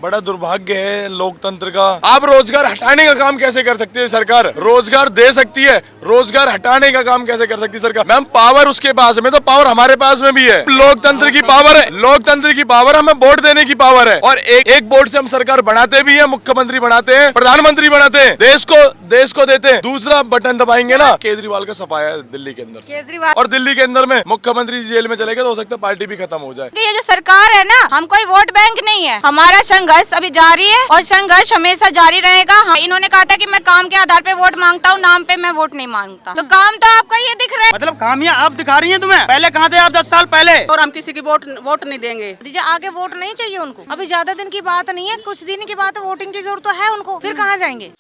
बड़ा दुर्भाग्य है लोकतंत्र का। आप रोजगार हटाने का काम कैसे कर सकती है सरकार? रोजगार दे सकती है, रोजगार हटाने का काम कैसे कर सकती है सरकार? मैम पावर उसके पास है, तो पावर हमारे पास में भी है। लोकतंत्र की पावर है, लोकतंत्र की पावर हमें वोट देने की पावर है। और एक वोट से हम सरकार बनाते भी है, मुख्यमंत्री बनाते हैं, प्रधानमंत्री बनाते हैं, देश को देते हैं। दूसरा बटन दबाएंगे ना, केजरीवाल का सफाया है दिल्ली के अंदर से, और दिल्ली के अंदर में मुख्यमंत्री जेल में चले गए तो हो सकता है पार्टी भी खत्म हो जाए। ये जो सरकार है ना, हम कोई वोट बैंक नहीं है। हमारा संघर्ष अभी जारी है और संघर्ष हमेशा जारी रहेगा। इन्होंने कहा था कि मैं काम के आधार पे वोट मांगता हूँ, नाम पे मैं वोट नहीं मांगता। तो काम तो आपका ये दिख रहा है, मतलब कामियां आप दिखा रही हैं तुम्हें। पहले कहाँ थे आप 10 साल पहले? और हम किसी की वोट नहीं देंगे। आगे वोट नहीं चाहिए उनको। अभी ज्यादा दिन की बात नहीं है, कुछ दिन की बात है। वोटिंग की जरूरत तो है उनको, फिर कहाँ जाएंगे?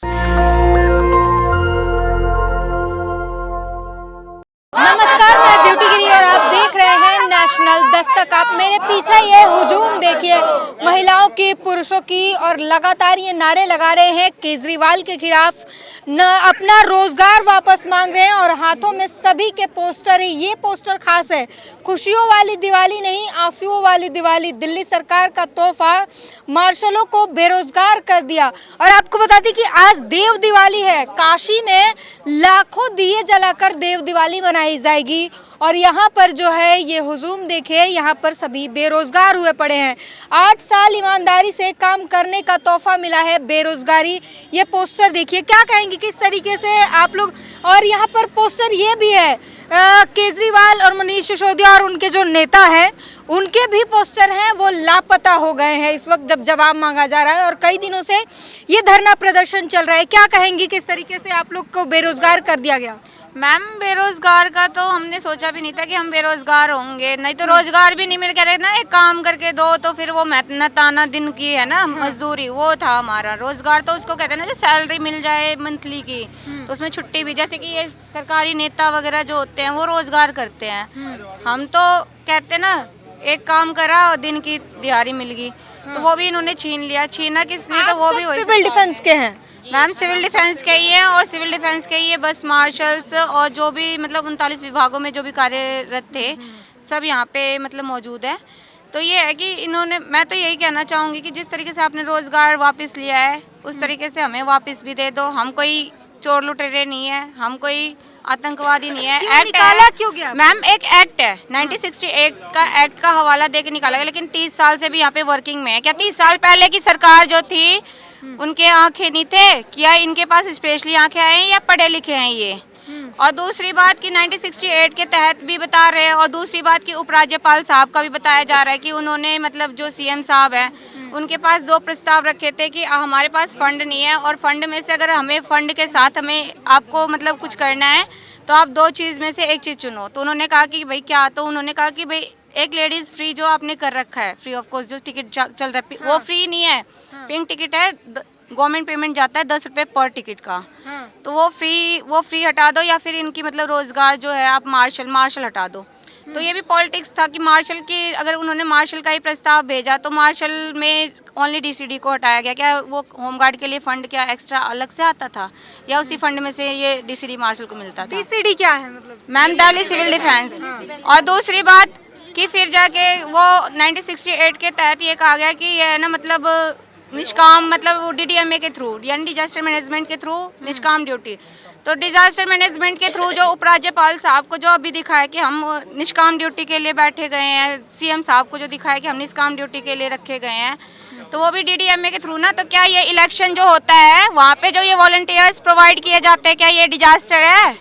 नमस्कार, मैं ब्यूटी गिरी और आप देख रहे हैं नेशनल दस्तक। आप मेरे पीछे ये हुजूम देखिए, महिलाओं की, पुरुषों की, और लगातार ये नारे लगा रहे हैं केजरीवाल के खिलाफ, अपना रोजगार वापस मांग रहे हैं। और हाथों में सभी के पोस्टर है। ये पोस्टर खास है, खुशियों वाली दिवाली नहीं, आंसुओं वाली दिवाली। दिल्ली सरकार का तोहफा मार्शलों को बेरोजगार कर दिया। और आपको बता दें कि आज देव दिवाली है। काशी में लाखों दिए जलाकर देव दिवाली मनाई जाएगी। और यहाँ पर जो है ये हुजूम देखिए, यहाँ पर सभी बेरोजगार हुए पड़े हैं। 8 साल ईमानदारी से काम करने का तोहफा मिला है बेरोजगारी। ये पोस्टर देखिए, क्या कहेंगे किस तरीके से आप लोग? और यहाँ पर पोस्टर ये भी है, केजरीवाल और मनीष सिसोदिया और उनके जो नेता हैं उनके भी पोस्टर हैं, वो लापता हो गए हैं इस वक्त जब जवाब मांगा जा रहा है। और कई दिनों से ये धरना प्रदर्शन चल रहा है। क्या कहेंगी किस तरीके से आप लोग को बेरोजगार कर दिया गया? मैम बेरोजगार का तो हमने सोचा भी नहीं था कि हम बेरोजगार होंगे। नहीं तो रोजगार भी नहीं मिल कह रहे ना, एक काम करके दो, तो फिर वो मेहनत आना दिन की है ना, मजदूरी, वो था हमारा रोजगार। तो उसको कहते हैं ना, जो सैलरी मिल जाए मंथली की, तो उसमें छुट्टी भी, जैसे कि ये सरकारी नेता वगैरह जो होते हैं वो रोजगार करते हैं। हम तो कहते ना, एक काम करा और दिन की दिहाड़ी मिल गई, तो वो भी इन्होंने छीन लिया। छीना किसने? तो वो भी सिविल डिफेंस के हैं मैम, सिविल डिफेंस के ही है। और सिविल डिफेंस के ही है बस मार्शल्स और जो भी मतलब 39 विभागों में जो भी कार्यरत थे, सब यहाँ पे मतलब मौजूद है। तो ये है कि इन्होंने, मैं तो यही कहना चाहूँगी कि जिस तरीके से आपने रोजगार वापस लिया है, उस तरीके से हमें वापस भी दे दो। हम कोई चोर लुटेरे नहीं है, हम कोई आतंकवादी नहीं है। एक्ट निकाला क्यों गया मैम? एक एक्ट है 1968 का, एक्ट का हवाला दे के निकाला गया। लेकिन 30 साल से भी यहाँ पे वर्किंग में है। क्या 30 साल पहले की सरकार जो थी उनके आंखें नहीं थे? क्या इनके पास स्पेशली आंखें आए हैं या पढ़े लिखे हैं ये? और दूसरी बात कि 1968 के तहत भी बता रहे हैं। और दूसरी बात कि उपराज्यपाल साहब का भी बताया जा रहा है कि उन्होंने मतलब जो सीएम साहब हैं उनके पास 2 प्रस्ताव रखे थे कि हमारे पास फंड नहीं है, और फंड में से अगर हमें फंड के साथ हमें आपको मतलब कुछ करना है तो आप 2 चीज़ में से एक चीज़ चुनो। तो उन्होंने कहा कि भाई क्या? तो उन्होंने कहा कि भाई एक लेडीज फ्री जो आपने कर रखा है, फ्री ऑफ कॉस्ट जो टिकट चल रहा है, वो फ्री नहीं है, पिंक टिकट है। गवर्नमेंट पेमेंट जाता है 10 रुपये पर टिकट का। तो वो फ्री हटा दो, या फिर इनकी मतलब रोजगार जो है आप मार्शल हटा दो। तो ये भी पॉलिटिक्स था कि मार्शल की, अगर उन्होंने मार्शल का ही प्रस्ताव भेजा तो मार्शल में ओनली डीसीडी को हटाया गया। क्या वो होमगार्ड के लिए फंड क्या एक्स्ट्रा अलग से आता था, या उसी फंड में से ये डीसीडी मार्शल को मिलता था? डीसीडी क्या है मतलब? Ma'am, Delhi civil defence. और दूसरी बात कि फिर जाके वो 1968 के तहत ये कहा गया कि ये है ना मतलब निष्काम, मतलब डीडीएमए के थ्रू, यानी डिजास्टर मैनेजमेंट के थ्रू निष्काम ड्यूटी। तो डिजास्टर मैनेजमेंट के थ्रू जो उपराज्यपाल साहब को जो अभी दिखा है कि हम निष्काम ड्यूटी के लिए बैठे गए हैं, सीएम साहब को जो दिखा है कि हम निष्काम ड्यूटी के लिए रखे गए हैं, तो वो भी डीडीएमए के थ्रू ना। तो क्या ये इलेक्शन जो होता है वहाँ पे जो ये वॉलंटियर्स प्रोवाइड किए जाते हैं, क्या ये डिजास्टर है?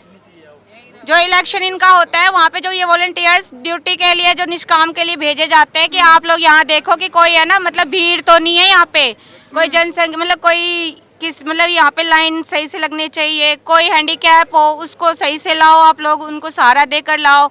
जो इलेक्शन इनका होता है वहाँ पे जो ये वॉलंटियर्स ड्यूटी के लिए जो निष्काम के लिए भेजे जाते हैं कि आप लोग यहाँ देखो कि कोई है ना मतलब भीड़ तो नहीं है यहाँ पे, कोई जनसंख्या मतलब कोई किस मतलब यहाँ पे लाइन सही से लगनी चाहिए, कोई हैंडीकैप हो उसको सही से लाओ, आप लोग उनको सहारा देकर लाओ,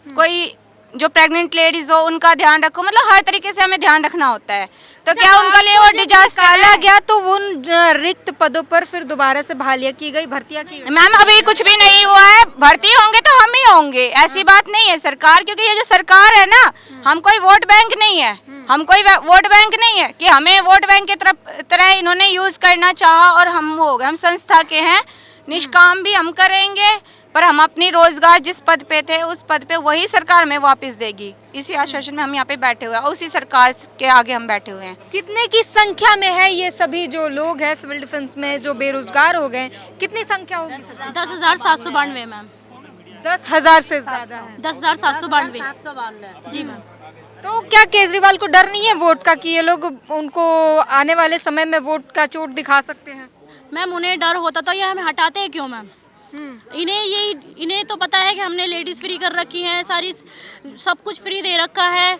कोई जो प्रेग्नेंट लेडीज हो उनका ध्यान रखो। मतलब हर तरीके से हमें ध्यान रखना होता है। तो क्या उनके लिए वो डिजास्टर निकाला गया तो उन रिक्त पदों पर फिर दोबारा से बहालियां की गई, भर्तियां की गई? मैम, अभी कुछ भी नहीं हुआ है। भर्ती होंगे तो हम ही होंगे, ऐसी बात नहीं है सरकार, क्योंकि ये जो सरकार है ना, हम कोई वोट बैंक नहीं है, हम कोई वोट बैंक नहीं है कि हमें वोट बैंक की तरह इन्होंने यूज करना चाहा और हम हो गए। हम संस्था के हैं, निष्काम भी हम करेंगे, पर हम अपनी रोजगार जिस पद पे थे उस पद पे वही सरकार हमें वापस देगी, इसी आश्वासन में हम यहाँ पे बैठे हुए हैं और उसी सरकार के आगे हम बैठे हुए हैं। कितने की संख्या में है ये सभी जो लोग हैं सिविल डिफेंस में जो बेरोजगार हो गए, कितनी संख्या होगी? 10,792 मैम। 10,000 से ज्यादा है। 10,792 जी मैम। तो क्या केजरीवाल को डर नहीं है वोट का कि ये लोग उनको आने वाले समय में वोट का चोट दिखा सकते हैं? मैम उन्हें डर होता तो ये हमें हटाते हैं क्यों मैम? इन्हें तो पता है कि हमने लेडीज फ्री कर रखी हैं, सारी सब कुछ फ्री दे रखा है,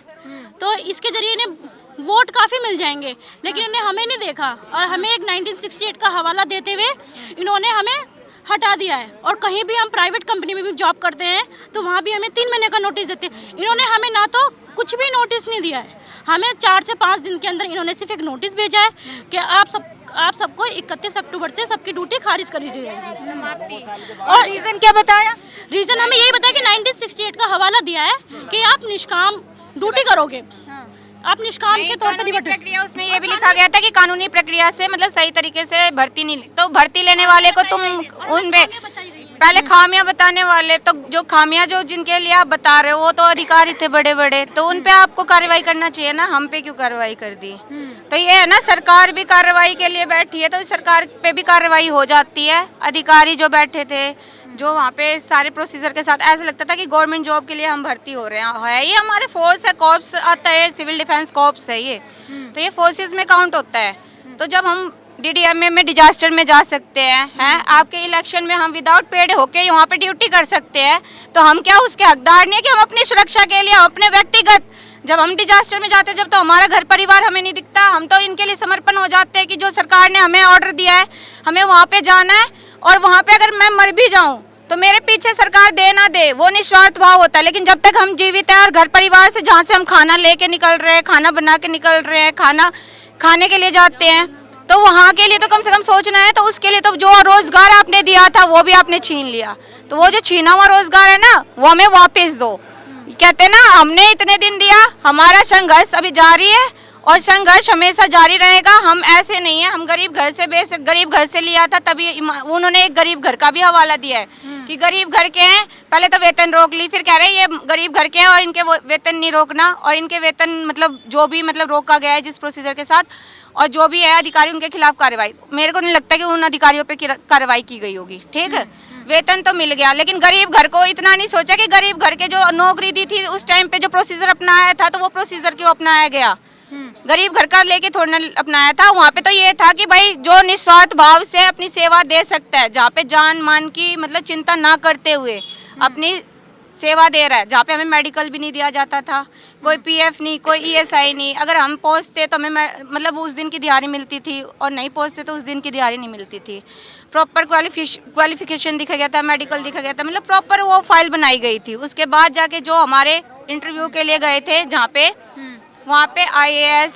तो इसके जरिए इन्हें वोट काफ़ी मिल जाएंगे, लेकिन इन्हें हमें नहीं देखा और हमें एक 1968 का हवाला देते हुए इन्होंने हमें हटा दिया है। और कहीं भी हम प्राइवेट कंपनी में भी जॉब करते हैं तो वहाँ भी हमें 3 महीने का नोटिस देते हैं। इन्होंने हमें ना तो कुछ भी नोटिस नहीं दिया है, हमें 4 से 5 दिन के अंदर इन्होंने सिर्फ एक नोटिस भेजा है कि आप सबको 31 अक्टूबर से सबकी ड्यूटी खारिज करी जाएगी। और रीजन क्या बताया? रीजन हमें यही बताया कि 1968 का हवाला दिया है कि आप निष्काम ड्यूटी करोगे, आप निष्काम के तौर पर प्रक्रिया उसमें ये भी लिखा गया था कि कानूनी प्रक्रिया से मतलब सही तरीके से भर्ती नहीं, तो भर्ती लेने वाले को तुम उनपे पहले खामियां बताने वाले, तो जो खामियां जो जिनके लिए आप बता रहे हो वो तो अधिकारी थे बड़े बड़े, तो उन पे आपको कार्रवाई करना चाहिए ना, हम पे क्यों कार्रवाई कर दी? तो ये है ना, सरकार भी कार्रवाई के लिए बैठी है तो सरकार पे भी कार्रवाई हो जाती है। अधिकारी जो बैठे थे जो वहाँ पे सारे प्रोसीजर के साथ, ऐसा लगता था कि गवर्नमेंट जॉब के लिए हम भर्ती हो रहे हैं, ये हमारे फोर्स है, कॉर्प्स आता है, सिविल डिफेंस कॉर्प्स है ये, तो ये फोर्सेस में काउंट होता है। तो जब हम DDMA में डिजास्टर में जा सकते हैं आपके इलेक्शन में हम विदाउट पेड होके वहाँ पे ड्यूटी कर सकते हैं, तो हम क्या उसके हकदार नहीं है कि हम अपनी सुरक्षा के लिए, हम अपने व्यक्तिगत, जब हम डिजास्टर में जाते हैं जब तो हमारा घर परिवार हमें नहीं दिखता, हम तो इनके लिए समर्पण हो जाते हैं कि जो सरकार ने हमें ऑर्डर दिया है हमें वहाँ पे जाना है, और वहाँ पे अगर मैं मर भी जाऊँ तो मेरे पीछे सरकार दे ना दे वो निस्वार्थ भाव होता है, लेकिन जब तक हम जीवित हैं और घर परिवार से जहाँ से हम खाना लेके निकल रहे हैं, खाना बना के निकल रहे हैं, खाना खाने के लिए जाते हैं, तो वहाँ के लिए तो कम से कम सोचना है। तो उसके लिए तो जो रोजगार आपने दिया था वो भी आपने छीन लिया, तो वो जो छीना हुआ रोजगार है ना वो हमें वापस दो। कहते हैं ना, हमने इतने दिन दिया, हमारा संघर्ष अभी जारी है और संघर्ष हमेशा जारी रहेगा। हम ऐसे नहीं है, हम गरीब घर से लिया था, तभी उन्होंने एक गरीब घर का भी हवाला दिया है कि गरीब घर के हैं, पहले तो वेतन रोक ली, फिर कह रहे हैं ये गरीब घर के हैं और इनके वेतन नहीं रोकना, और इनके वेतन मतलब जो भी मतलब रोका गया है जिस प्रोसीजर के साथ, और जो भी है अधिकारी उनके खिलाफ कार्रवाई, मेरे को नहीं लगता कि उन अधिकारियों पे कार्रवाई की गई होगी। ठीक है, वेतन तो मिल गया, लेकिन गरीब घर को इतना नहीं सोचा कि गरीब घर के जो नौकरी दी थी उस टाइम पे जो प्रोसीजर अपनाया था तो वो प्रोसीजर क्यों अपनाया गया? गरीब घर का लेके थोड़ा ना अपनाया था, वहाँ पे तो ये था कि भाई जो निस्वार्थ भाव से अपनी सेवा दे सकता है, जहाँ पे जान मान की मतलब चिंता ना करते हुए अपनी सेवा दे रहा है, जहाँ पे हमें मेडिकल भी नहीं दिया जाता था, कोई PF नहीं, कोई ESI नहीं, अगर हम पहुँचते तो हमें मतलब उस दिन की दिहाड़ी मिलती थी और नहीं पहुँचते तो उस दिन की दिहाड़ी नहीं मिलती थी। प्रॉपर क्वालिफिकेशन दिखा गया था, मेडिकल दिखा गया था, मतलब प्रॉपर वो फाइल बनाई गई थी। उसके बाद जाके जो हमारे इंटरव्यू के लिए गए थे जहाँ पे, वहाँ पे IAS,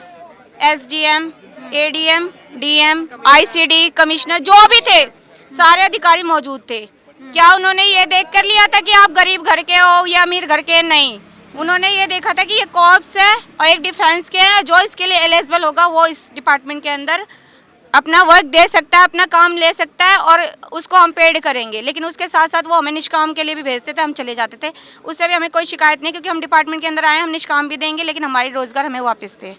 SDM, ADM, DM, ICD, commissioner जो भी थे सारे अधिकारी मौजूद थे। क्या उन्होंने ये देख कर लिया था कि आप गरीब घर के हो या अमीर घर के? नहीं, उन्होंने ये देखा था कि ये कॉर्प्स है और एक डिफेंस के हैं, जो इसके लिए एलिजिबल होगा वो इस डिपार्टमेंट के अंदर अपना वर्क दे सकता है, अपना काम ले सकता है और उसको हम पेड करेंगे। लेकिन उसके साथ साथ वो हमें निष्काम के लिए भी भेजते थे, हम चले जाते थे, उससे भी हमें कोई शिकायत नहीं, क्योंकि हम डिपार्टमेंट के अंदर आए, हम निष्काम भी देंगे लेकिन हमारी रोजगार हमें वापस थे।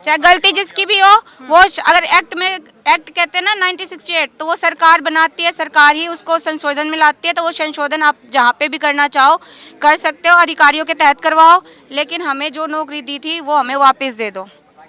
चाहे गलती जिसकी भी हो, वो अगर एक्ट कहते हैं ना 1968, तो वो सरकार बनाती है, सरकार ही उसको संशोधन में लाती है, तो वो संशोधन आप जहाँ पे भी करना चाहो कर सकते हो, अधिकारियों के तहत करवाओ, लेकिन हमें जो नौकरी दी थी वो हमें वापस दे दो।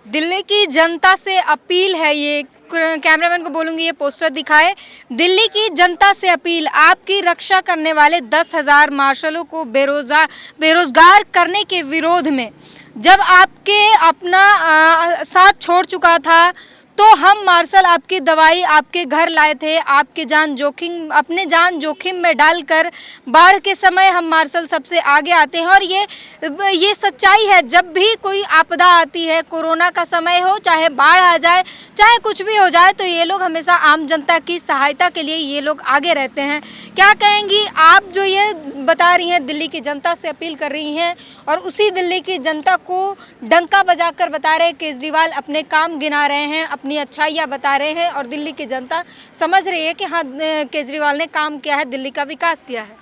दिल्ली की जनता से अपील है, ये कैमरामैन को बोलूंगी ये पोस्टर दिखाए। दिल्ली की जनता से अपील, आपकी रक्षा करने वाले 10,000 मार्शलों को बेरोजगार करने के विरोध में जब आपके अपना साथ छोड़ चुका था तो हम मार्शल आपकी दवाई आपके घर लाए थे, आपके अपने जान जोखिम में डालकर बाढ़ के समय हम मार्शल सबसे आगे आते हैं। और ये सच्चाई है, जब भी कोई आपदा आती है, कोरोना का समय हो, चाहे बाढ़ आ जाए, चाहे कुछ भी हो जाए, तो ये लोग हमेशा आम जनता की सहायता के लिए ये लोग आगे रहते हैं। क्या कहेंगी आप जो ये बता रही हैं, दिल्ली की जनता से अपील कर रही हैं और उसी दिल्ली की जनता को डंका बजाकर बता रहे केजरीवाल अपने काम गिना रहे हैं, अपनी अच्छाइयाँ बता रहे हैं और दिल्ली की जनता समझ रही है कि हाँ केजरीवाल ने काम किया है, दिल्ली का विकास किया है।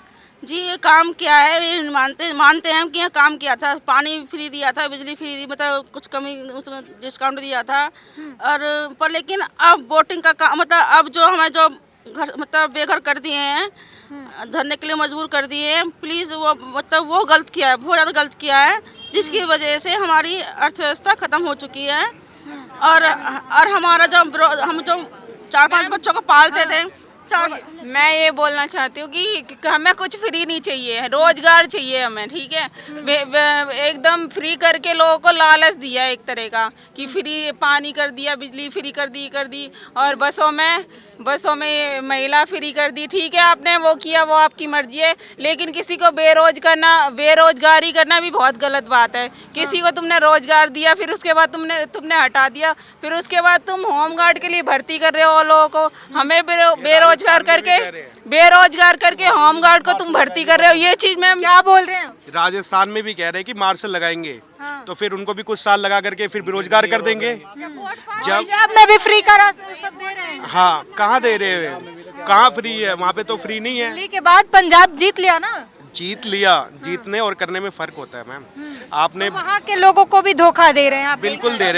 जी ये काम किया है, ये मानते हैं कि ये काम किया था, पानी फ्री दिया था, बिजली फ्री दी, मतलब कुछ कमी उसमें डिस्काउंट दिया था। और पर लेकिन अब वोटिंग का काम मतलब अब जो हमें जो घर मतलब बेघर कर दिए हैं, धरने के लिए मजबूर कर दिए हैं, प्लीज़ वो मतलब वो गलत किया है, बहुत ज़्यादा गलत किया है, जिसकी वजह से हमारी अर्थव्यवस्था ख़त्म हो चुकी है। और हमारा जो हम जो 4-5 बच्चों को पालते थे, मैं ये बोलना चाहती हूँ कि हमें कुछ फ्री नहीं चाहिए, रोजगार चाहिए हमें, ठीक है। एकदम फ्री करके लोगों को लालच दिया एक तरह का कि फ्री पानी कर दिया, बिजली फ्री कर दी और बसों में महिला फ्री कर दी, ठीक है। आपने वो किया, वो आपकी मर्जी है, लेकिन किसी को बेरोजगारी करना भी बहुत गलत बात है। किसी को तुमने रोजगार दिया, फिर उसके बाद तुमने हटा दिया, फिर उसके बाद तुम होमगार्ड के लिए भर्ती कर रहे हो लोगों को। हमें बेरोजगार करके होमगार्ड को तुम भर्ती कर रहे हो, ये चीज में क्या बोल रहे हैं? राजस्थान में भी कह रहे हैं कि मार्शल लगाएंगे, तो फिर उनको भी कुछ साल लगा करके फिर बेरोजगार कर देंगे। पंजाब में भी फ्री का सब दे रहे हैं। हाँ, कहाँ दे रहे हैं, कहाँ फ्री है, वहाँ पे तो फ्री नहीं है। दिल्ली के बाद पंजाब जीत लिया ना। जीत लिया, जीतने और करने में फर्क होता है मैम। आपने तो वहाँ के लोगों को भी धोखा दे रहे हैं आप। बिल्कुल दे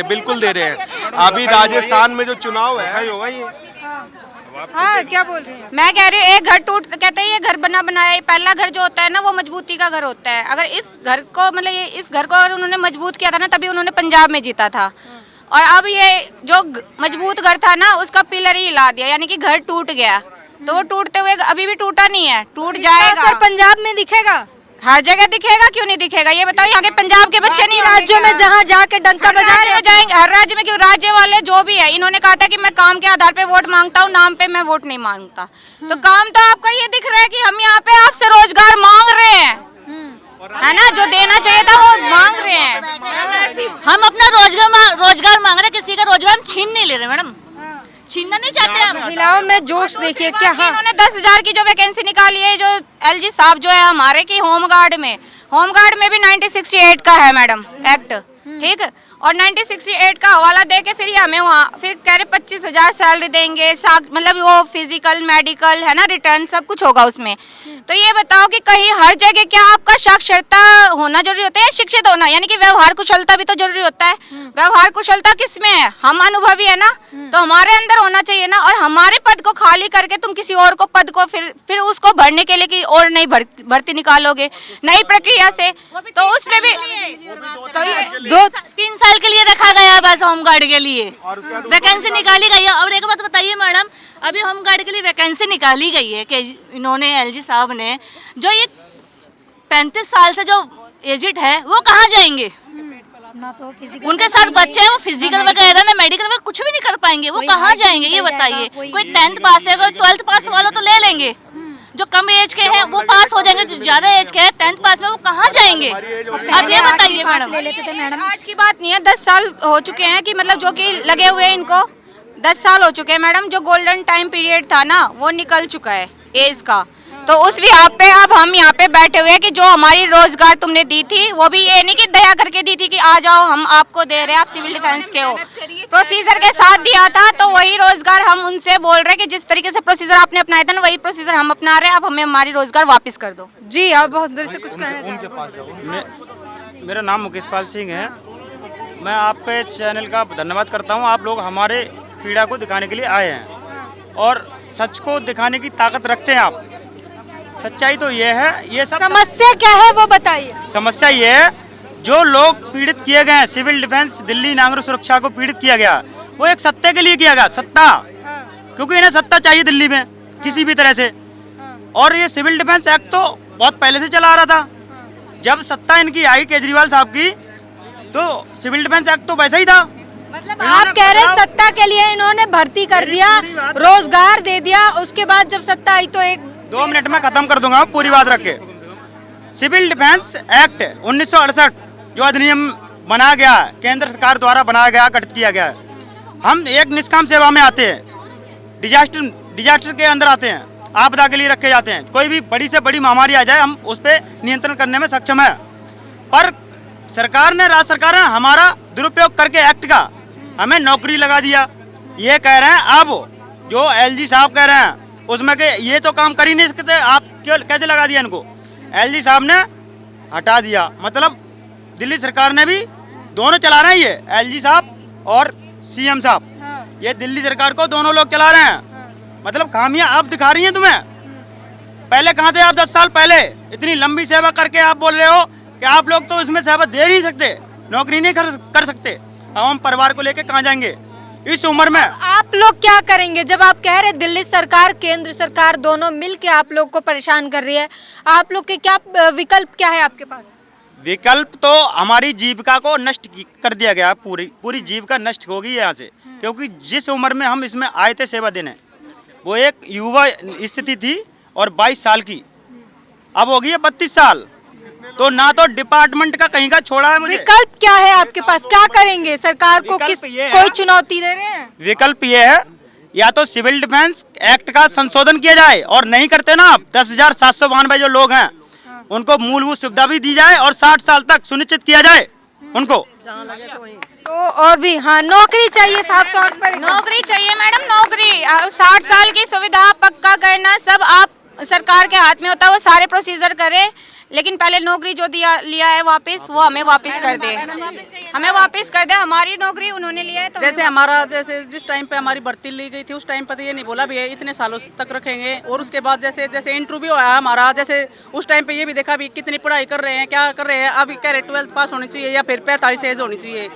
रहे हैं। अभी राजस्थान में जो चुनाव है होगा ये। हाँ, क्या बोल रही हैं? मैं कह रही हूँ, एक घर कहते हैं ये घर बना बनाया, पहला घर जो होता है ना वो मजबूती का घर होता है। अगर इस घर को मतलब इस घर को अगर उन्होंने मजबूत किया था ना, तभी उन्होंने पंजाब में जीता था। और अब ये जो मजबूत घर था ना, उसका पिलर ही हिला दिया, यानी कि घर टूट गया। तो वो टूटते हुए अभी भी टूटा नहीं है, टूट जाएगा। असर पंजाब में दिखेगा, हर जगह दिखेगा, क्यों नहीं दिखेगा? ये बताओ, यहाँ के पंजाब के बच्चे नहीं राज्यों में जहाँ जाके डंका बजा रहे हैं। जाएंगे हर राज्य में, क्यों? राज्य वाले जो भी है, इन्होंने कहा था कि मैं काम के आधार पे वोट मांगता हूँ, नाम पे मैं वोट नहीं मांगता। तो काम तो आपका ये दिख रहा है कि हम यहाँ पे आपसे रोजगार मांग रहे हैं, है ना? जो देना चाहिए था वो मांग रहे हैं। हम अपना रोजगार मांग रहे हैं, किसी का रोजगार हम छीन नहीं ले रहे मैडम, छीनना नहीं चाहते हम। महिलाओं में जोश देखिए क्या। हाँ, इन्होंने 10,000 की जो वैकेंसी निकाली है, जो एलजी साहब जो है हमारे की होमगार्ड में भी 1968 का है मैडम एक्ट, ठीक है। और 1968 का हवाला दे के फिर हमें वहाँ फिर कह रहे 25,000 सैलरी देंगे, मतलब वो फिजिकल मेडिकल है ना, रिटर्न सब कुछ होगा उसमें। तो ये बताओ कि कहीं हर जगह क्या आपका साक्षरता होना जरूरी होता है, शिक्षित होना, यानी कि व्यवहार कुशलता भी तो जरूरी होता है। व्यवहार कुशलता किस में है? हम अनुभवी है ना, तो हमारे अंदर होना चाहिए ना। और हमारे पद को खाली करके तुम किसी और को पद को फिर उसको भरने के लिए कि और नई भर्ती निकालोगे नई प्रक्रिया से, तो उसमें भी तो ये 2-3 साल के लिए रखा गया है बस होमगार्ड के लिए, वैकेंसी निकाली गई है। और एक बात बताइए मैडम, अभी होमगार्ड के लिए वैकेंसी निकाली गई है कि इन्होंने एलजी साहब ने, जो ये 35 साल से जो एजेड है वो कहाँ जाएंगे? ना तो उनके साथ बच्चे हैं, वो फिजिकल वगैरह ना मेडिकल वगैरह कुछ भी नहीं कर पाएंगे, वो कहाँ जाएंगे ये बताइए? कोई 10th पास है, कोई 12th पास वाला तो ले लेंगे, जो कम एज के हैं वो पास हो जाएंगे, जो ज्यादा एज के हैं 10th पास में वो कहाँ जाएंगे? आप ये बताइए मैडम। आज की बात नहीं है, 10 साल हो चुके हैं कि मतलब जो कि लगे हुए हैं इनको 10 साल हो चुके हैं मैडम। जो गोल्डन टाइम पीरियड था ना वो निकल चुका है एज का। तो उस विभाग पे अब हम यहाँ पे बैठे हुए हैं कि जो हमारी रोजगार तुमने दी थी, वो भी ये नहीं कि दया करके दी थी कि आ जाओ हम आपको दे रहे हैं, आप सिविल डिफेंस के हो, प्रोसीजर के साथ दिया था। तो वही रोजगार हम उनसे बोल रहे हैं कि जिस तरीके से प्रोसीजर आपने अपनाया था ना, वही प्रोसीजर हम अपना रहे हैं, अब हमें हमारी रोजगार वापस कर दो। जी, आप बहुत देर से कुछ कहना चाहते हैं। मेरा नाम मुकेश पाल सिंह है। मैं आपके चैनल का धन्यवाद करता हूं। आप लोग हमारे पीड़ा को दिखाने के लिए आए हैं और सच को दिखाने की ताकत रखते हैं आप। सच्चाई तो ये है, ये सब समस्या क्या है वो बताइए। समस्या ये है, जो लोग पीड़ित किए गए हैं, सिविल डिफेंस दिल्ली नागरिक सुरक्षा को पीड़ित किया गया, वो एक सत्ता के लिए किया गया, सत्ता, क्योंकि इन्हें सत्ता चाहिए दिल्ली में किसी भी तरह से। और ये सिविल डिफेंस एक्ट तो बहुत पहले से चला आ रहा था। जब सत्ता इनकी आई केजरीवाल साहब की, तो सिविल डिफेंस एक्ट तो वैसा ही था। मतलब आप कह रहे हैं सत्ता के लिए इन्होंने भर्ती कर दिया, रोजगार दे दिया, उसके बाद जब सत्ता आई तो 2 मिनट में खत्म कर दूंगा पूरी बात रख के। सिविल डिफेंस एक्ट 1968 जो अधिनियम बनाया गया, केंद्र सरकार द्वारा बनाया गया, गठित किया गया, हम एक निष्काम सेवा में आते हैं, डिजास्टर के अंदर आते हैं, आपदा के लिए रखे जाते हैं। कोई भी बड़ी से बड़ी महामारी आ जाए, हम उस पर नियंत्रण करने में सक्षम है। पर सरकार ने, राज्य सरकार ने हमारा दुरुपयोग करके एक्ट का हमें नौकरी लगा दिया। ये कह रहे हैं अब जो एलजी साहब कह रहे हैं उसमें के ये तो काम कर ही नहीं सकते, आप क्यों कैसे लगा दिया इनको? एलजी साहब ने हटा दिया। मतलब दिल्ली सरकार ने भी, दोनों चला रहे हैं ये, एलजी साहब और सीएम साहब, ये दिल्ली सरकार को दोनों लोग चला रहे हैं। मतलब खामियां अब दिखा रही हैं तुम्हें। पहले कहाँ थे आप 10 साल पहले? इतनी लंबी सेवा करके आप बोल रहे हो कि आप लोग तो इसमें सेवा दे नहीं सकते, नौकरी नहीं कर सकते। अब हम परिवार को लेके कहाँ जाएंगे इस उम्र में? आप लोग क्या करेंगे जब आप कह रहे दिल्ली सरकार केंद्र सरकार दोनों मिलके आप लोग को परेशान कर रही है? आप लोग के क्या विकल्प क्या है आपके पास? विकल्प तो हमारी जीविका को नष्ट कर दिया गया, पूरी जीविका नष्ट होगी यहाँ से। क्योंकि जिस उम्र में हम इसमें आए थे सेवा देने, वो एक युवा स्थिति थी और 22 साल की, अब हो गई है 32 साल। तो ना तो डिपार्टमेंट का कहीं का छोड़ा है मुझे। विकल्प क्या है आपके पास? क्या करेंगे? सरकार को कोई चुनौती दे रहे हैं? विकल्प ये है, या तो सिविल डिफेंस एक्ट का संशोधन किया जाए, और नहीं करते ना, 10,792 जो लोग हैं उनको मूलभूत सुविधा भी दी जाए और 60 साल तक सुनिश्चित किया जाए उनको। तो और भी हाँ, नौकरी चाहिए साफ तौर पर। नौकरी चाहिए मैडम, नौकरी 60 साल की सुविधा पक्का करना सब आप सरकार के हाथ में होता है, वो सारे प्रोसीजर करे, लेकिन पहले नौकरी जो लिया है वापस, वो हमें वापस कर दे, हमें वापस कर दे। हमारी नौकरी उन्होंने लिया है तो जैसे हमारा, जैसे जिस टाइम पे हमारी भर्ती ली गई थी उस टाइम पे तो ये नहीं बोला भी इतने सालों तक रखेंगे, और उसके बाद जैसे जैसे इंटरव्यू आया हमारा, जैसे उस टाइम पे ये भी देखा भी कितनी पढ़ाई कर रहे हैं, क्या कर रहे हैं, अभी कह रहे 12th पास होनी चाहिए या फिर 45 एज होनी चाहिए।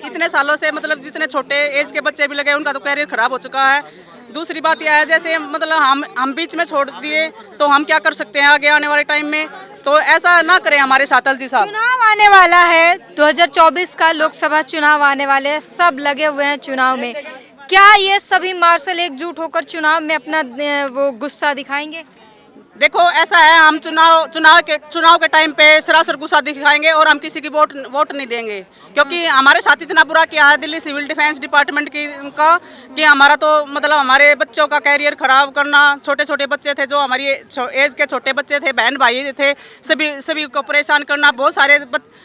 इतने सालों से मतलब जितने छोटे एज के बच्चे भी लगे उनका तो कैरियर खराब हो चुका है। दूसरी बात यह है, जैसे मतलब हम बीच में छोड़ दिए तो हम क्या कर सकते हैं आगे आने वाले टाइम में? तो ऐसा ना करें हमारे साथ एलजी साहब। चुनाव आने वाला है, 2024 का लोकसभा चुनाव आने वाले हैं, सब लगे हुए हैं चुनाव में। क्या ये सभी मार्शल एकजुट होकर चुनाव में अपना वो गुस्सा दिखाएंगे? देखो ऐसा है, हम चुनाव के टाइम पे सरासर गुस्सा दिखाएंगे और हम किसी की वोट नहीं देंगे, क्योंकि हमारे साथ इतना बुरा किया है दिल्ली सिविल डिफेंस डिपार्टमेंट का कि हमारा तो मतलब हमारे बच्चों का कैरियर खराब करना। छोटे छोटे बच्चे थे जो हमारी एज के छोटे बच्चे थे, बहन भाई थे, सभी को परेशान करना। बहुत सारे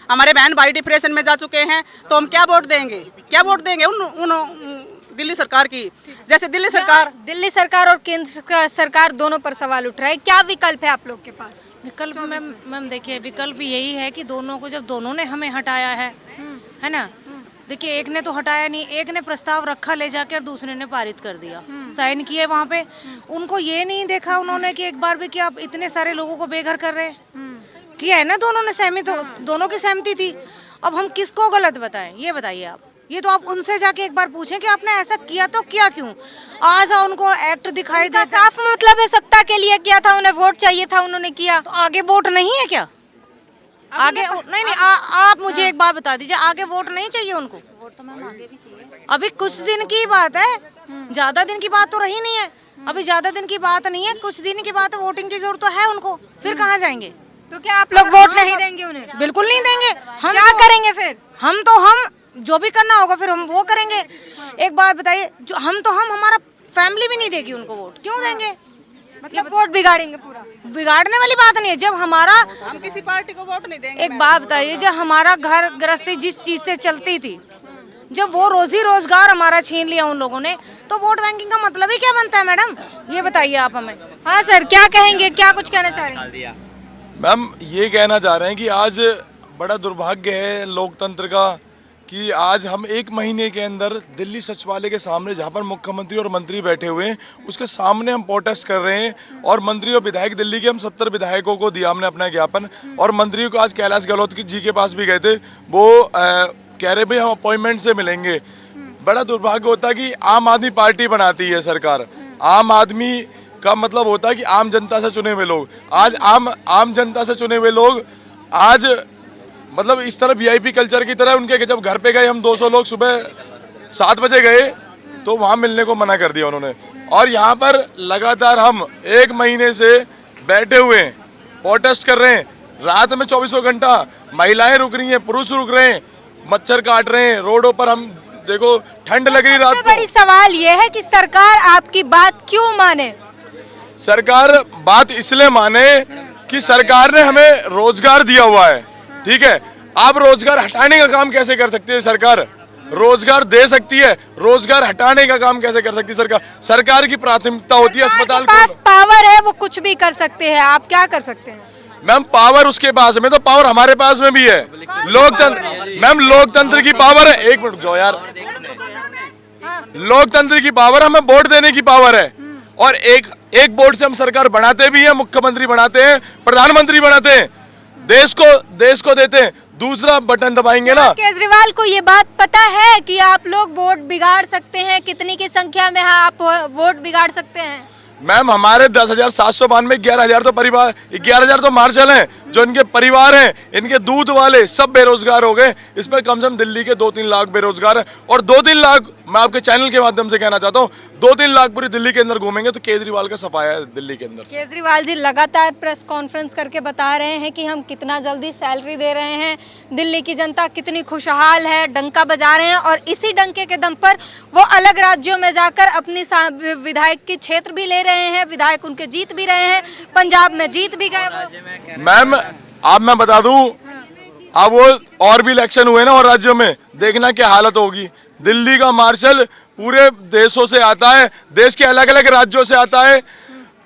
हमारे बहन भाई डिप्रेशन में जा चुके हैं, तो हम क्या वोट देंगे उन दिल्ली सरकार की? जैसे दिल्ली सरकार और केंद्र सरकार दोनों पर सवाल उठ रहा है, क्या विकल्प है आप लोग के पास? विकल्प मैम देखिए, विकल्प यही है कि दोनों को, जब दोनों ने हमें हटाया है ना, देखिए एक ने तो हटाया नहीं, एक ने प्रस्ताव रखा ले जाके और दूसरे ने पारित कर दिया, साइन किए वहाँ पे। उनको ये नहीं देखा उन्होंने कि एक बार भी कि आप इतने सारे लोगों को बेघर कर रहे हैं, किया है ना, दोनों ने सहमत, दोनों की सहमति थी। अब हम किसको गलत बताएं, ये बताइए आप। ये तो आप उनसे जाके एक बार पूछें कि आपने ऐसा किया तो किया क्यों? आज उनको एक्ट दिखाई देता, साफ मतलब है सत्ता के लिए किया था, उन्हें वोट चाहिए था, उन्होंने किया। तो आगे वोट नहीं है क्या? आगे नहीं, आप मुझे एक बात बता दीजिए, आगे वोट नहीं चाहिए उनको? वोट तो मैम आगे भी चाहिए। अभी कुछ दिन की बात है, ज्यादा दिन की बात तो रही नहीं है। अभी ज्यादा दिन की बात नहीं है, कुछ दिन की बात है, वोटिंग की जरूरत तो है उनको, फिर कहाँ जाएंगे? तो क्या आप लोग वोट नहीं देंगे उन्हें? बिल्कुल नहीं देंगे। हम क्या करेंगे फिर? हम जो भी करना होगा फिर हम वो करेंगे। एक बात बताइए, जो हम हमारा फैमिली भी नहीं देगी उनको वोट, क्यों देंगे? मतलब वोट बिगाड़ेंगे पूरा? बिगाड़ने वाली बात नहीं है। जब हम किसी पार्टी को वोट नहीं देंगे। एक बात बताइए, जब हमारा घर गृहस्थी जिस चीज से चलती थी, जब वो रोजी रोजगार हमारा छीन लिया उन लोगों ने, तो वोट बैंकिंग का मतलब ही क्या बनता है मैडम? ये बताइए आप हमें। हाँ सर, क्या कहेंगे, क्या कुछ कहना चाह रहे हैं? मैम ये कहना चाह रहे हैं कि आज बड़ा दुर्भाग्य है लोकतंत्र का कि आज हम 1 महीने के अंदर दिल्ली सचिवालय के सामने, जहाँ पर मुख्यमंत्री और मंत्री बैठे हुए हैं, उसके सामने हम प्रोटेस्ट कर रहे हैं। और मंत्री और विधायक दिल्ली के हम 70 विधायकों को दिया हमने अपना ज्ञापन, और मंत्रियों को आज कैलाश गहलोत जी के पास भी गए थे, वो कह रहे भाई हम अपॉइंटमेंट से मिलेंगे। बड़ा दुर्भाग्य होता है कि आम आदमी पार्टी बनाती है सरकार, आम आदमी का मतलब होता है कि आम जनता से चुने हुए लोग। आज आम जनता से चुने हुए लोग आज मतलब इस तरह वीआईपी कल्चर की तरह उनके, जब घर पे गए हम 200 लोग सुबह 7 बजे गए तो वहाँ मिलने को मना कर दिया उन्होंने। और यहाँ पर लगातार हम 1 महीने से बैठे हुए हैं, प्रोटेस्ट कर रहे हैं। रात में 24 घंटा महिलाएं रुक रही हैं, पुरुष रुक रहे हैं, मच्छर काट रहे हैं रोडों पर। हम देखो ठंड लग रही रात को। बड़ी सवाल ये है कि सरकार आपकी बात क्यों माने? सरकार बात इसलिए माने कि सरकार ने हमें रोजगार दिया हुआ है, ठीक है। आप रोजगार हटाने का काम कैसे कर सकती है सरकार? रोजगार दे सकती है, रोजगार हटाने का काम कैसे कर सकती है सरकार? सरकार की प्राथमिकता होती है अस्पताल के पास पावर है, वो कुछ भी कर सकते हैं। आप क्या कर सकते हैं? मैम पावर उसके पास में, तो पावर हमारे पास में भी है। लोकतंत्र मैम, लोकतंत्र की पावर है। एक मिनट जाओ यार, लोकतंत्र की पावर, हमें वोट देने की पावर है। और एक वोट से हम सरकार बनाते भी हैं, मुख्यमंत्री बनाते हैं, प्रधानमंत्री बनाते हैं, देश को देते हैं। दूसरा बटन दबाएंगे ना। केजरीवाल को ये बात पता है कि आप लोग वोट बिगाड़ सकते हैं, कितनी की संख्या में आप वोट बिगाड़ सकते हैं? मैम हमारे 10,792 11,000 तो परिवार, 11,000 तो मार्शल हैं, जो इनके परिवार हैं, इनके दूध वाले सब बेरोजगार हो गए। इसमें कम से कम दिल्ली के 2-3 लाख बेरोजगार हैं। और 2-3 लाख, मैं आपके चैनल के माध्यम से कहना चाहता हूँ, 2-3 लाख पूरी दिल्ली के अंदर घूमेंगे तो केजरीवाल का सफाया है दिल्ली के अंदर से। केजरीवाल जी लगातार प्रेस कॉन्फ्रेंस करके बता रहे हैं कि हम कितना जल्दी सैलरी दे रहे हैं, दिल्ली की जनता कितनी खुशहाल है, डंका बजा रहे हैं। और इसी डंके के दम पर वो अलग राज्यों में जाकर अपनी विधायक की क्षेत्र भी ले रहे हैं, विधायक उनके जीत भी रहे हैं, पंजाब में जीत भी गए वो। मैम अब मैं बता दूं, अब वो और भी इलेक्शन हुए ना और राज्यों में, देखना क्या हालत होगी। दिल्ली का मार्शल पूरे देशों से आता है, देश के अलग अलग राज्यों से आता है,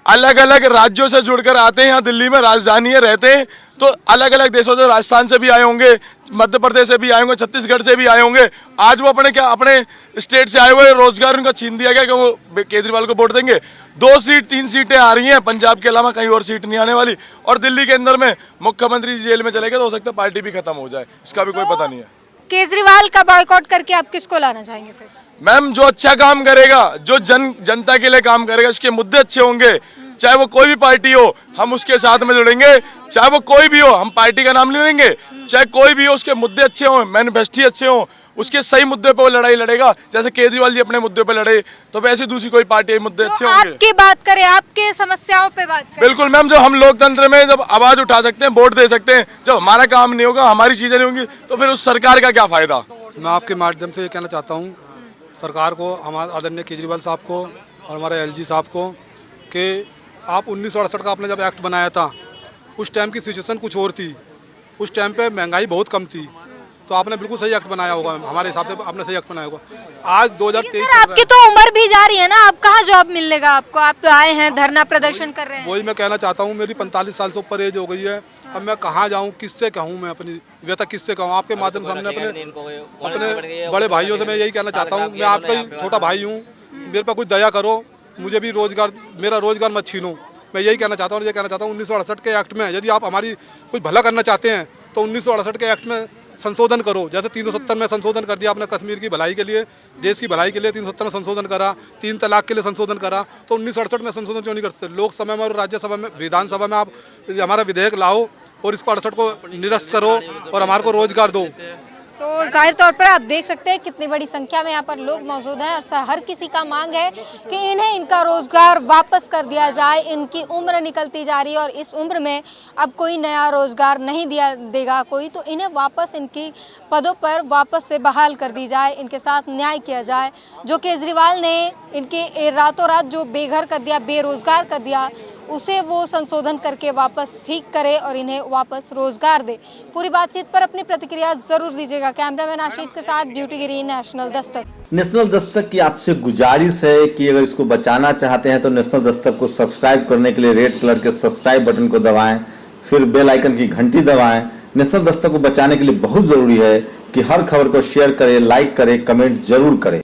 अलग अलग राज्यों से जुड़कर आते हैं। यहाँ दिल्ली में राजधानी है, रहते हैं, तो अलग अलग देशों से, राजस्थान से भी आए होंगे, मध्य प्रदेश से भी आए होंगे, छत्तीसगढ़ से भी आए होंगे। आज वो अपने स्टेट से आए हुए, रोजगार उनका छीन दिया गया कि वो केजरीवाल को वोट देंगे। 2-3 सीटें आ रही हैं पंजाब के अलावा, कहीं और सीट नहीं आने वाली। और दिल्ली के अंदर में मुख्यमंत्री जेल में चले गए तो हो सकता है पार्टी भी खत्म हो जाए, इसका भी कोई पता नहीं है। केजरीवाल का बॉयकॉट करके आप किसको लाना चाहेंगे फिर? मैम जो अच्छा काम करेगा, जो जनता के लिए काम करेगा, इसके मुद्दे अच्छे होंगे, चाहे वो कोई भी पार्टी हो, हम उसके साथ में जुड़ेंगे। चाहे वो कोई भी हो, हम पार्टी का नाम नहीं लेंगे, चाहे कोई भी हो, उसके मुद्दे अच्छे हों, मैनिफेस्टो अच्छे हों, उसके सही मुद्दे पे वो लड़ाई लड़ेगा। जैसे केजरीवाल जी अपने मुद्दे पे लड़े, तो वैसे दूसरी कोई पार्टी मुद्दे अच्छे होंगे। आपकी बात करें, आपके समस्याओं पे बात करें। बिल्कुल मैम, जब हम लोकतंत्र में जब आवाज उठा सकते हैं, वोट दे सकते हैं, जब हमारा काम नहीं होगा, हमारी चीजें नहीं होंगी, तो फिर उस सरकार का क्या फायदा। मैं आपके माध्यम से ये कहना चाहता हूँ सरकार को, हमारे आदरणीय केजरीवाल साहब को और हमारे LG साहब को, कि आप 1968 का आपने जब एक्ट बनाया था, उस टाइम की सिचुएशन कुछ और थी। उस टाइम पे महंगाई बहुत कम थी, तो आपने बिल्कुल सही एक्ट बनाया होगा, हमारे हिसाब से आपने सही एक्ट बनाया होगा। आज 2023 आपकी तो उम्र भी जा रही है ना, आप कहाँ जॉब मिलेगा आपको? आप तो आए हैं, धरना प्रदर्शन कर रहे हैं। वही मैं कहना चाहता हूँ, मेरी 45 साल से ऊपर एज हो गई है। अब मैं कहाँ जाऊँ, किससे कहूँ, मैं अपनी व्यथा किससे कहूँ? आपके माध्यम से हमने अपने बड़े भाइयों से मैं यही कहना चाहता हूँ, मैं आपका ही छोटा भाई हूँ, मेरे पर कुछ दया करो, मुझे भी रोजगार, मेरा रोजगार मत छीनो। मैं यही कहना चाहता हूँ। ये कहना चाहता हूँ 1968 के एक्ट में यदि आप हमारी कुछ भला करना चाहते हैं तो 1968 के एक्ट में संशोधन करो। जैसे 370 में संशोधन कर दिया आपने कश्मीर की भलाई के लिए, देश की भलाई के लिए 370 में संशोधन करा, 3 तलाक के लिए संशोधन करा, तो 1968 में संशोधन क्यों नहीं करते? लोकसभा में और राज्यसभा में, विधानसभा में आप हमारा विधेयक लाओ और इसको 68 को निरस्त करो और हमारे को रोजगार दो। तो जाहिर तौर पर आप देख सकते हैं कितनी बड़ी संख्या में यहाँ पर लोग मौजूद हैं और हर किसी का मांग है कि इन्हें इनका रोजगार वापस कर दिया जाए। इनकी उम्र निकलती जा रही है और इस उम्र में अब कोई नया रोजगार नहीं देगा कोई, तो इन्हें वापस इनकी पदों पर वापस से बहाल कर दी जाए, इनके साथ न्याय किया जाए। जो केजरीवाल ने इनके रातों रात जो बेघर कर दिया, बेरोजगार कर दिया, उसे वो संशोधन करके वापस ठीक करे और इन्हें वापस रोजगार दे। पूरी बातचीत पर अपनी प्रतिक्रिया जरूर दीजिएगा। कैमरामैन आशीष के साथ ब्यूटी गिरी, नेशनल दस्तक। नेशनल दस्तक की आपसे गुजारिश है कि अगर इसको बचाना चाहते हैं तो नेशनल दस्तक को सब्सक्राइब करने के लिए रेड कलर के सब्सक्राइब बटन को दबाएं, फिर बेल आइकन की घंटी दबाएं। नेशनल दस्तक को बचाने के लिए बहुत जरूरी है कि हर खबर को शेयर करें, लाइक करें, कमेंट जरूर करें।